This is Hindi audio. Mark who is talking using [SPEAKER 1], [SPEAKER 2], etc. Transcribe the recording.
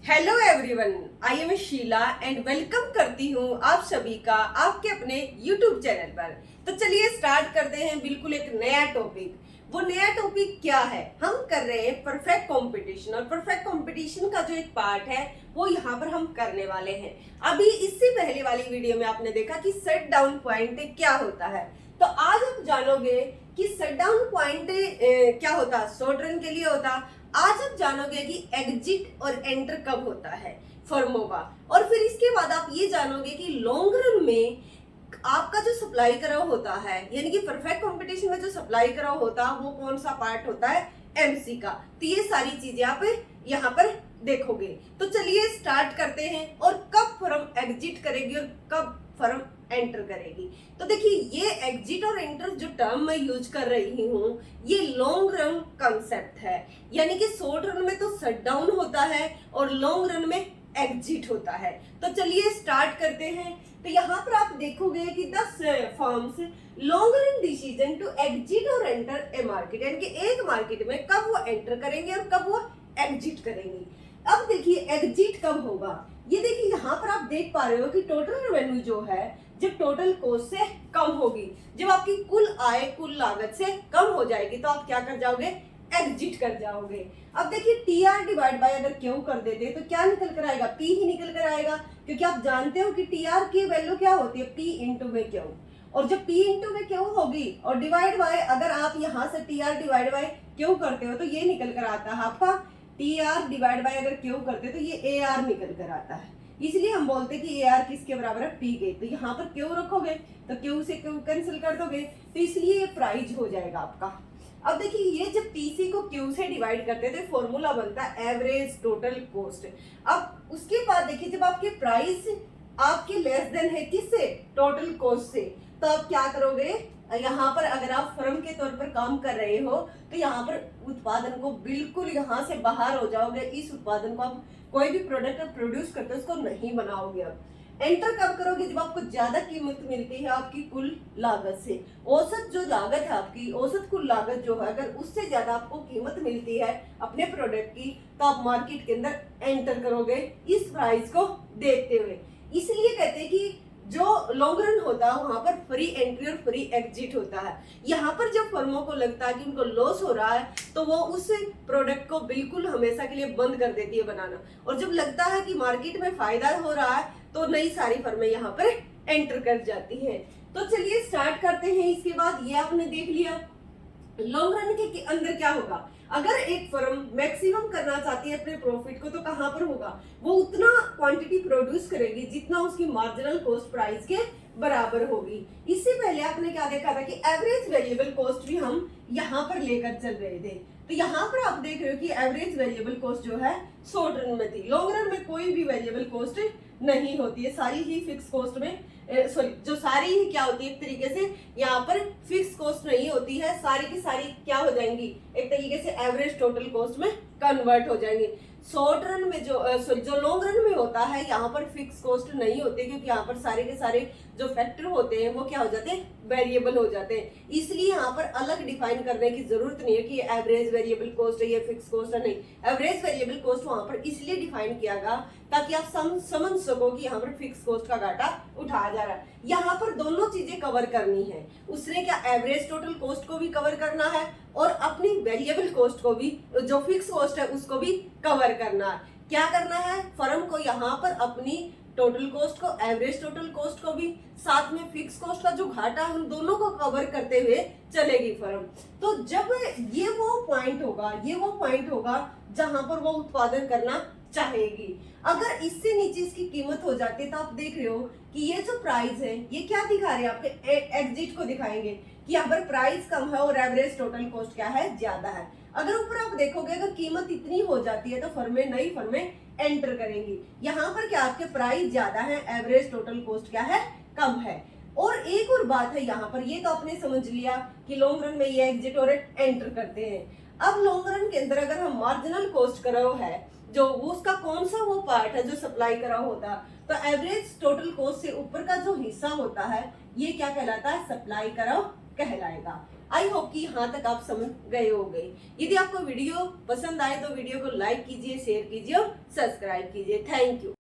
[SPEAKER 1] Hello everyone, I am Sheela and welcome करती हूँ आप सभी का आपके अपने यूट्यूब चैनल पर। तो चलिए स्टार्ट करते हैं बिल्कुल एक नया टॉपिक। वो नया टॉपिक क्या है? हम कर रहे हैं परफेक्ट कंपटीशन, और परफेक्ट कंपटीशन का जो एक पार्ट है वो यहाँ पर हम करने वाले हैं। अभी इससे पहले वाली वीडियो में आपने देखा कि सेट डाउन पॉइंट क्या होता है, तो आज आप जानोगे कि सेट डाउन पॉइंट क्या होता, शॉर्ट रन के लिए होता। आज आप जानोगे कि एग्जिट और एंटर कब होता है फर्मों का, और फिर इसके बाद आप ये जानोगे कि लॉन्ग रन में आपका जो सप्लाई कराओ होता है, यानी कि परफेक्ट कंपटीशन में जो सप्लाई कराओ होता है वो कौन सा पार्ट होता है, एमसी का। तो ये सारी चीजें आप यहाँ पर देखोगे। तो चलिए स्टार्ट करते हैं, और कब फर्म एग्जिट करेगी और कब फर्म एंटर करेगी। तो देखिए, ये एग्जिट और एंटर जो टर्म मैं यूज कर रही हूँ ये लॉन्ग रन कंसेप्ट है, यानी कि शॉर्ट रन में तो शट डाउन होता है और लॉन्ग रन में एग्जिट होता है। तो चलिए स्टार्ट करते हैं। तो यहाँ पर आप देखोगे कि 10 firms long run decision to exit और एंटर ए मार्केट, यानी कि एक मार्केट में कब वो एंटर करेंगे और कब वो एग्जिट करेंगे। अब देखिए एग्जिट कब होगा, ये देखिए यहाँ पर आप देख पा रहे हो कि टोटल रेवेन्यू जो है जब टोटल कॉस्ट से कम होगी, जब आपकी कुल आय कुल लागत से कम हो जाएगी, तो आप क्या कर जाओगे, एग्जिट कर जाओगे। अब देखिए टी आर डिवाइड बाय अगर क्यू कर देते तो क्या निकल कर आएगा, पी ही निकल कर आएगा, क्योंकि आप जानते हो कि टी आर की वैल्यू क्या होती है, पी इंटू में क्यू। और जब पी इंटू में क्यू होगी और डिवाइड बाय, अगर आप यहाँ से T R divide by Q करते हो तो ये निकल कर आता है आपका टी आर डिवाइड बाय, अगर क्यू करते तो ये ए आर निकल कर आता है। इसलिए हम बोलते हैं कि ए आर किसके बराबर है, पी के। तो यहाँ पर क्यू रखोगे तो क्यू से क्यू कैंसिल कर दोगे, तो इसलिए ये प्राइस हो जाएगा आपका। अब देखिए ये जब पीसी को क्यू से डिवाइड करते हैं तो फॉर्मूला बनता है एवरेज टोटल कॉस्ट। अब उसके बाद देखिए जब आपके प्राइस आपके लेस देन है किससे, टोटल कॉस्ट से, तो आप क्या करोगे, यहाँ पर अगर आप फर्म के तौर पर काम कर रहे हो तो यहाँ पर उत्पादन को बिल्कुल यहाँ से बाहर हो जाओगे। इस उत्पादन को आप कोई भी प्रोडक्ट प्रोड्यूस करते हो उसको नहीं बनाओगे। अब एंटर कब करोगे, जब आपको ज्यादा कीमत मिलती है आपकी कुल लागत से। औसत जो लागत है आपकी, औसत कुल लागत जो है, अगर उससे ज्यादा आपको कीमत मिलती है अपने प्रोडक्ट की, तो आप मार्केट के अंदर एंटर करोगे इस प्राइस को देखते हुए। इसलिए कहते हैं कि जो लॉन्ग रन होता है वहां पर फ्री एंट्री और फ्री एग्जिट होता है। यहाँ पर जब फर्मों को लगता है कि उनको लॉस हो रहा है तो वो उस प्रोडक्ट को बिल्कुल हमेशा के लिए बंद कर देती है बनाना, और जब लगता है कि मार्केट में फायदा हो रहा है तो नई सारी फर्में यहाँ पर एंटर कर जाती हैं। तो चलिए स्टार्ट करते हैं। इसके बाद ये आपने देख लिया लॉन्ग रन के अंदर क्या होगा। अगर एक फर्म मैक्सिमम करना चाहती है अपने प्रॉफिट को, तो कहां पर होगा, वो उतना क्वांटिटी प्रोड्यूस करेगी जितना उसकी मार्जिनल कॉस्ट प्राइस के बराबर होगी। इससे पहले आपने क्या देखा था कि एवरेज वेरिएबल कॉस्ट भी हम यहाँ पर लेकर चल रहे थे। तो यहाँ पर आप देख रहे हो कि एवरेज वेरिएबल कॉस्ट जो है शॉर्ट रन में थी, लॉन्ग रन में कोई भी वेरिएबल कॉस्ट नहीं होती है, सारी ही फिक्स कॉस्ट में, सॉरी जो सारी ही क्या होती है, एक तरीके से यहाँ पर फिक्स कॉस्ट नहीं होती है, सारी की सारी क्या हो जाएंगी, एक तरीके से एवरेज टोटल कॉस्ट में कन्वर्ट हो जाएंगी। शॉर्ट रन में जो सॉरी जो लॉन्ग रन में होता है यहाँ पर फिक्स कॉस्ट नहीं होती, क्योंकि यहाँ पर सारे के सारे जो फैक्टर होते हैं वो क्या हो जाते हैं, वेरिएबल हो जाते हैं। इसलिए यहाँ पर अलग डिफाइन करने की जरूरत नहीं है कि एवरेज वेरिएबल कॉस्ट है या फिक्स कॉस्ट है, नहीं। एवरेज वेरिएबल कॉस्ट वहां पर इसलिए डिफाइन किया गया ताकि आप समझ सको कि यहाँ पर फिक्स कॉस्ट का घाटा उठाया जा रहा है। यहाँ पर दोनों चीजें कवर करनी है, उसने क्या एवरेज टोटल कॉस्ट को भी कवर करना है और अपनी वेरिएबल कॉस्ट को भी, जो फिक्स कॉस्ट है उसको भी कवर करना है। क्या करना है, फर्म को यहाँ पर अपनी टोटल कॉस्ट को, एवरेज टोटल कॉस्ट को भी, साथ में फिक्स कॉस्ट का जो घाटा है उन दोनों को कवर करते हुए चलेगी फर्म। तो जब ये वो पॉइंट होगा जहां पर वो उत्पादन करना चाहेगी। अगर इससे नीचे इसकी कीमत हो जाती है तो आप देख रहे हो कि ये जो प्राइस है ये क्या दिखा रहे हैं, आपके एग्जिट को दिखाएंगे कि यहाँ पर प्राइस कम है और एवरेज टोटल कॉस्ट क्या है, ज्यादा है। अगर ऊपर आप देखोगे अगर कीमत इतनी हो जाती है तो फर्में, नई फर्में एंटर करेंगी। यहाँ पर क्या आपके प्राइस ज्यादा है, एवरेज टोटल कॉस्ट क्या है, कम है। और एक और बात है यहाँ पर, ये तो आपने समझ लिया कि लॉन्ग रन में ये एग्जिट और एंटर करते हैं। अब लॉन्ग रन के अंदर अगर हम मार्जिनल कॉस्ट कराओ है, जो उसका कौन सा वो पार्ट है जो सप्लाई कराओ होता, तो एवरेज टोटल कॉस्ट से ऊपर का जो हिस्सा होता है ये क्या कहलाता है, सप्लाई कराओ कहलाएगा। आई होप कि यहाँ तक आप समझ गए होंगे। यदि आपको वीडियो पसंद आए तो वीडियो को लाइक कीजिए, शेयर कीजिए और सब्सक्राइब कीजिए। Thank you.